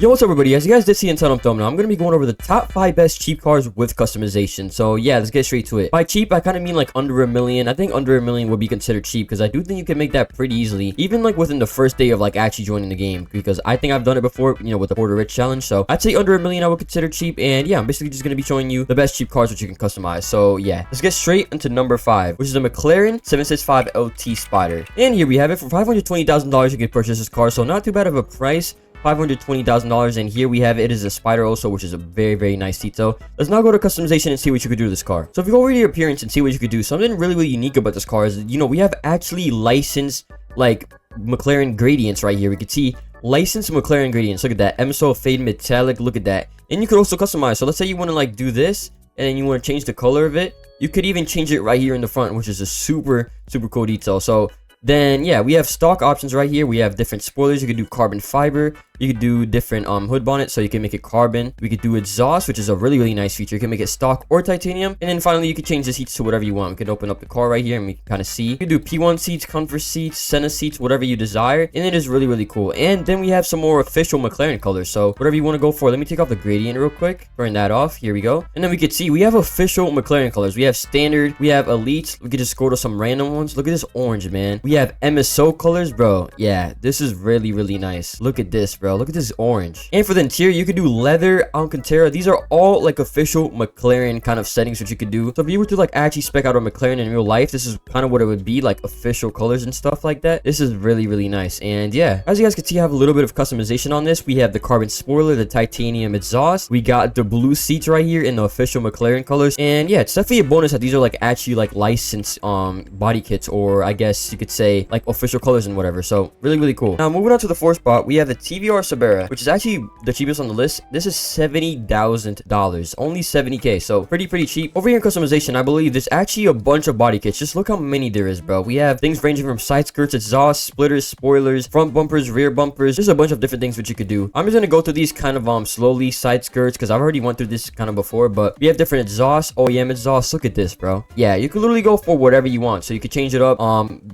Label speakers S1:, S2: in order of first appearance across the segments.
S1: Yo, what's up everybody? As you guys did see in title and thumbnail, I'm going to be going over the top 5 best cheap cars with customization. So yeah, let's get straight to it. By cheap, I kind of mean like under $1 million. I think under $1 million would be considered cheap because I do think you can make that pretty easily, even like within the first day of like actually joining the game, because I think I've done it before, you know, with the Porter Rich challenge. So I'd say under $1 million I would consider cheap. And yeah, I'm basically just going to be showing you the best cheap cars which you can customize. So yeah, let's get straight into number 5, which is a McLaren 765 LT Spider. And here we have it. For $520,000 you can purchase this car, so not too bad of a price. $520,000, and here we have it. It is a Spider also, which is a very nice detail. Let's now go to customization and see what you could do to this car. So if you go over to your appearance and see what you could do, something really unique about this car is, you know, we have actually licensed like McLaren gradients right here. We could see licensed McLaren gradients. Look at that, MSO fade metallic. Look at that. And you could also customize. So let's say you want to like do this and then you want to change the color of it. You could even change it right here in the front, which is a super cool detail. So then yeah, we have stock options right here. We have different spoilers. You could do carbon fiber. You could do different hood bonnet, so you can make it carbon. We could do exhaust, which is a really nice feature. You can make it stock or titanium. And then finally, you can change the seats to whatever you want. We could open up the car right here and we can kind of see. You can do P1 seats, comfort seats, center seats, whatever you desire. And it is really cool. And then we have some more official McLaren colors. So whatever you want to go for. Let me take off the gradient real quick. Turn that off. Here we go. And then we could see we have official McLaren colors. We have standard. We have elite. We could just go to some random ones. Look at this orange, man. We have MSO colors, bro. Yeah, this is really nice. Look at this, bro. Look at this orange. And for the interior, you could do leather, Alcantara. These are all like official McLaren kind of settings which you could do. So if you were to like actually spec out a McLaren in real life, this is kind of what it would be, like official colors and stuff like that. This is really nice. And yeah, as you guys can see, I have a little bit of customization on this. We have the carbon spoiler, the titanium exhaust. We got the blue seats right here in the official McLaren colors. And yeah, it's definitely a bonus that these are like actually like licensed body kits, or I guess you could say like official colors and whatever. So really cool. Now moving on to the 4th spot, we have the TVR Cerbera, which is actually the cheapest on the list. This is $70,000, only 70k, so pretty cheap. Over here in customization, I believe there's actually a bunch of body kits. Just look how many there is, bro. We have things ranging from side skirts, exhaust, splitters, spoilers, front bumpers, rear bumpers. There's a bunch of different things which you could do. I'm just gonna go through these kind of slowly. Side skirts, because I've already went through this kind of before, but we have different exhausts, OEM exhausts. Look at this, bro. Yeah, you could literally go for whatever you want, so you could change it up.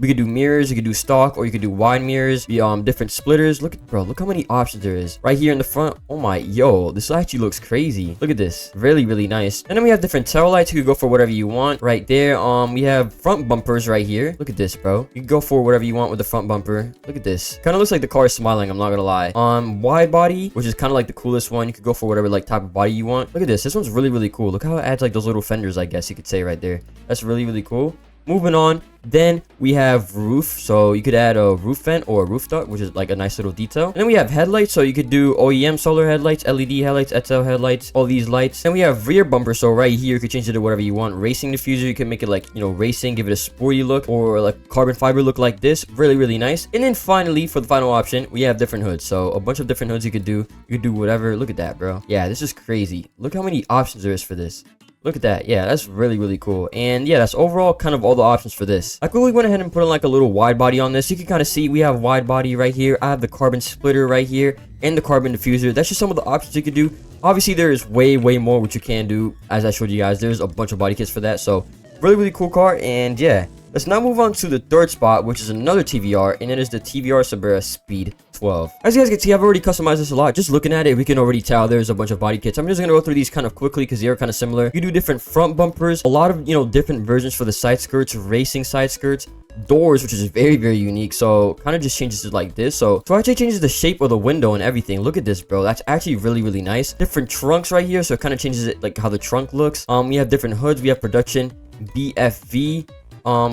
S1: We could do mirrors, you could do stock, or you could do wide mirrors. Different splitters. Look at, bro, look how many options there is right here in the front. Oh my, yo, this actually looks crazy. Look at this, really nice. And then we have different tail lights. You could go for whatever you want right there. We have front bumpers right here. Look at this, bro. You can go for whatever you want with the front bumper. Look at this, kind of looks like the car is smiling, I'm not gonna lie. Wide body, which is kind of like the coolest one. You could go for whatever like type of body you want. Look at this one's really cool. Look how it adds like those little fenders, I guess you could say right there. That's really cool. Moving on, then we have roof, so you could add a roof vent or a roof duct, which is like a nice little detail. And then we have headlights, so you could do OEM solar headlights, LED headlights, XL headlights, all these lights. Then we have rear bumper, so right here you could change it to whatever you want. Racing diffuser, you can make it like, you know, racing, give it a sporty look, or like carbon fiber look like this. Really nice. And then finally, for the final option, we have different hoods, so a bunch of different hoods you could do. You could do whatever. Look at that, bro. Yeah, this is crazy. Look how many options there is for this. Look at that. Yeah, that's really cool. And yeah, that's overall kind of all the options for this. I quickly went ahead and put in like a little wide body on this. You can kind of see we have wide body right here. I have the carbon splitter right here and the carbon diffuser. That's just some of the options you could do. Obviously, there is way more which you can do. As I showed you guys, there's a bunch of body kits for that. So really cool car. And yeah, let's now move on to the 3rd spot, which is another TVR, and it is the TVR Cerbera Speed 12. As you guys can see, I've already customized this a lot. Just looking at it, we can already tell there's a bunch of body kits. I'm just gonna go through these kind of quickly because they are kind of similar. You do different front bumpers, a lot of, you know, different versions for the side skirts, racing side skirts, doors, which is very unique. So kind of just changes it like this. So actually changes the shape of the window and everything. Look at this, bro. That's actually really nice. Different trunks right here, so it kind of changes it like how the trunk looks. We have different hoods. We have production BFV.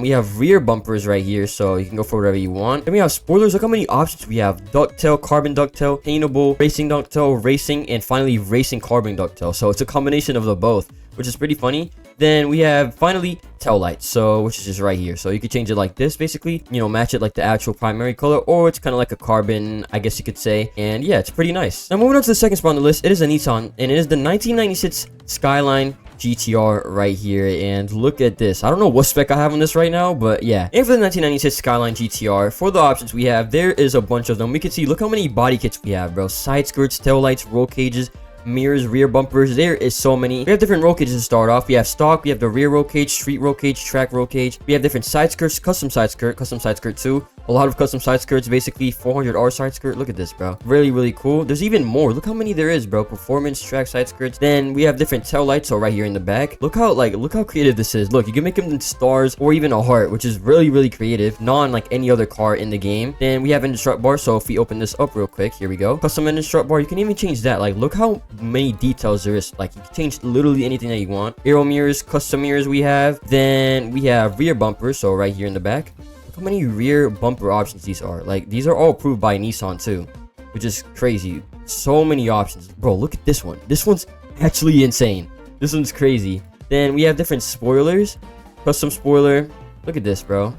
S1: We have rear bumpers right here, so you can go for whatever you want. Then we have spoilers. Look how many options we have. Ducktail, carbon ducktail, paintable, racing ducktail, racing, and finally racing carbon ducktail. So it's a combination of the both, which is pretty funny. Then we have finally tail lights, so which is just right here. So you could change it like this, basically, you know, match it like the actual primary color, or it's kind of like a carbon, I guess you could say. And yeah, it's pretty nice. Now moving on to the 2nd spot on the list, it is a Nissan, and it is the 1996 Skyline GT-R right here. And look at this. I don't know what spec I have on this right now, but yeah. And for the 1996 Skyline GT-R, for the options we have, there is a bunch of them. We can see, look how many body kits we have, bro. Side skirts, tail lights, roll cages, mirrors, rear bumpers. There is so many. We have different roll cages to start off. We have stock, we have the rear roll cage, street roll cage, track roll cage. We have different side skirts, custom side skirt 2, A lot of custom side skirts, basically 400R side skirt. Look at this, bro. Really, really cool. There's even more. Look how many there is, bro. Performance track side skirts. Then we have different tail lights. So right here in the back, look how creative this is. Look, you can make them in stars or even a heart, which is really, really creative. Not like any other car in the game. Then we have engine strut bar. So if we open this up real quick, here we go. Custom engine strut bar. You can even change that. Like, look how many details there is. Like, you can change literally anything that you want. Aero mirrors, custom mirrors we have. Then we have rear bumpers. So right here in the back. Look how many rear bumper options these are. Like, these are all approved by Nissan too, which is crazy. So many options, bro. Look at this one. This one's actually insane. This one's crazy. Then we have different spoilers. Custom spoiler. Look at this, bro.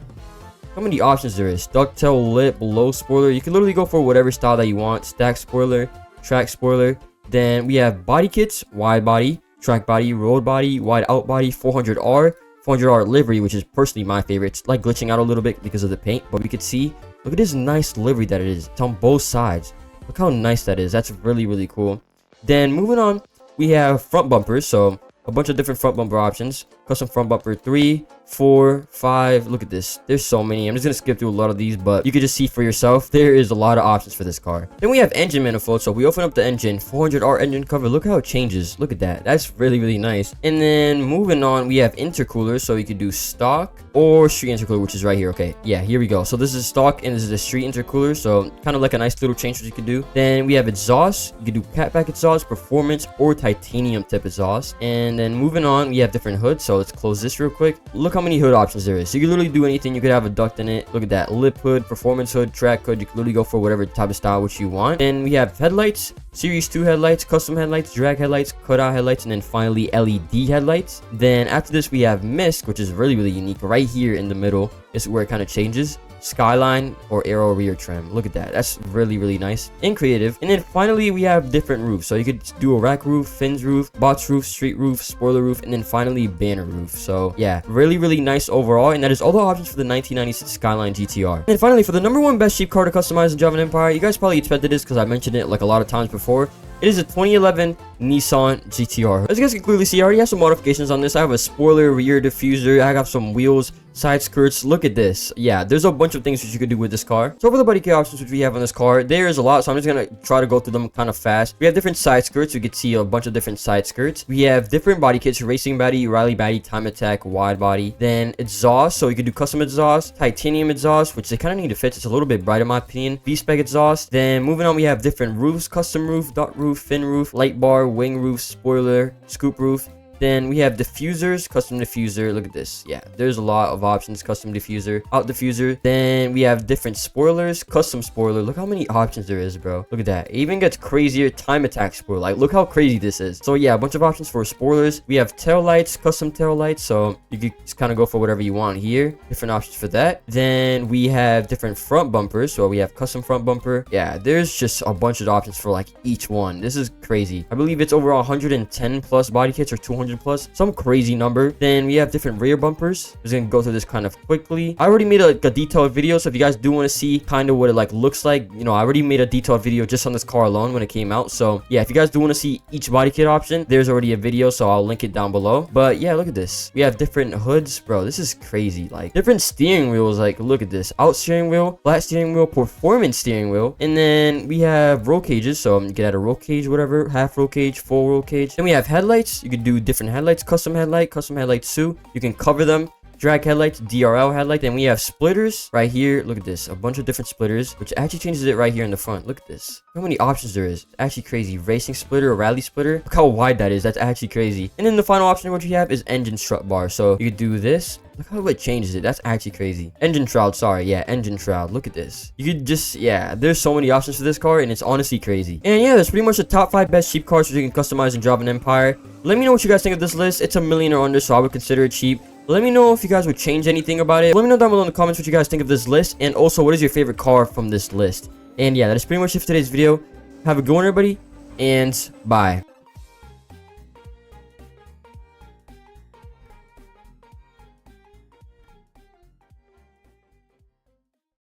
S1: How many options there is. Ducktail, lip, low spoiler. You can literally go for whatever style that you want. Stack spoiler, track spoiler. Then we have body kits, wide body, track body, road body, wide out body, 400R. 400R livery, which is personally my favorite. It's like glitching out a little bit because of the paint, but we could see, look at this nice livery that it is. It's on both sides. Look how nice that is. That's really, really cool. Then moving on, we have front bumpers. So a bunch of different front bumper options. Custom front bumper 3, 4, 5. Look at this. There's so many. I'm just gonna skip through a lot of these, but you can just see for yourself. There is a lot of options for this car. Then we have engine manifold. So we open up the engine, 400R engine cover. Look how it changes. Look at that. That's really, really nice. And then moving on, we have intercoolers. So you could do stock or street intercooler, which is right here. Okay, yeah, here we go. So this is stock and this is a street intercooler. So kind of like a nice little change that you could do. Then we have exhaust. You could do catback exhaust, performance, or titanium tip exhaust. And then moving on, we have different hoods. So let's close this real quick. Look how many hood options there is. So you can literally do anything. You could have a duct in it. Look at that. Lip hood, performance hood, track hood. You can literally go for whatever type of style which you want. Then we have headlights, series 2 headlights, custom headlights, drag headlights, cutout headlights, and then finally LED headlights. Then after this we have mist, which is really, really unique. Right here in the middle is where it kind of changes. Skyline or aero rear trim. Look at that. That's really, really nice and creative. And then finally we have different roofs. So you could do a rack roof, fins roof, box roof, street roof, spoiler roof, and then finally banner roof. So yeah, really, really nice overall. And that is all the options for the 1996 Skyline GT-R. And then finally, for the #1 best cheap car to customize in Java Empire, you guys probably expected this because I mentioned it like a lot of times before. It is a 2011 Nissan GT-R. As you guys can clearly see, I already have some modifications on this. I have a spoiler, rear diffuser, I got some wheels, side skirts. Look at this. Yeah, there's a bunch of things that you could do with this car. So for the body kit options which we have on this car, there is a lot, so I'm just gonna try to go through them kind of fast. We have different side skirts. You can see a bunch of different side skirts. We have different body kits: racing body, rally body, time attack, wide body. Then exhaust, so you can do custom exhaust, titanium exhaust, which they kind of need to fit. It's a little bit bright in my opinion. V-spec exhaust. Then moving on, we have different roofs: custom roof, dot roof, fin roof, light bar, wing roof, spoiler, scoop roof. Then we have diffusers, custom diffuser. Look at this. Yeah, there's a lot of options. Custom diffuser, out diffuser. Then we have different spoilers, custom spoiler. Look how many options there is, bro. Look at that. It even gets crazier. Time attack spoiler. Like, look how crazy this is. So yeah, a bunch of options for spoilers. We have tail lights, custom tail lights. So you could just kind of go for whatever you want here. Different options for that. Then we have different front bumpers. So we have custom front bumper. Yeah, there's just a bunch of options for like each one. This is crazy. I believe it's over 110 plus body kits or 200 plus, some crazy number. Then we have different rear bumpers. I'm just gonna go through this kind of quickly. I already made a detailed video, so if you guys do want to see kind of what it like looks like, you know, I already made a detailed video just on this car alone when it came out. So yeah, if you guys do want to see each body kit option, there's already a video, so I'll link it down below. But yeah, look at this. We have different hoods, bro. This is crazy. Like different steering wheels. Like look at this: out steering wheel, flat steering wheel, performance steering wheel. And then we have roll cages, so you can add a roll cage, whatever, half roll cage, full roll cage. Then we have headlights. You could do different headlights: custom headlight, custom headlight 2. You can cover them. Drag headlights, DRL headlight. Then we have splitters right here. Look at this, a bunch of different splitters, which actually changes it right here in the front. Look at this, how many options there is. It's actually crazy. Racing splitter or rally splitter. Look how wide that is. That's actually crazy. And then the final option which we have is engine strut bar. So you could do this. Look how it changes it. That's actually crazy. Engine shroud, sorry. Yeah, engine shroud. Look at this. You could just, yeah, there's so many options for this car, and it's honestly crazy. And yeah, that's pretty much the top 5 best cheap cars that you can customize in Java Empire. Let me know what you guys think of this list. It's a million or under, so I would consider it cheap. Let me know if you guys would change anything about it. Let me know down below in the comments what you guys think of this list, and also what is your favorite car from this list. And yeah, that is pretty much it for today's video. Have a good one, everybody, and bye.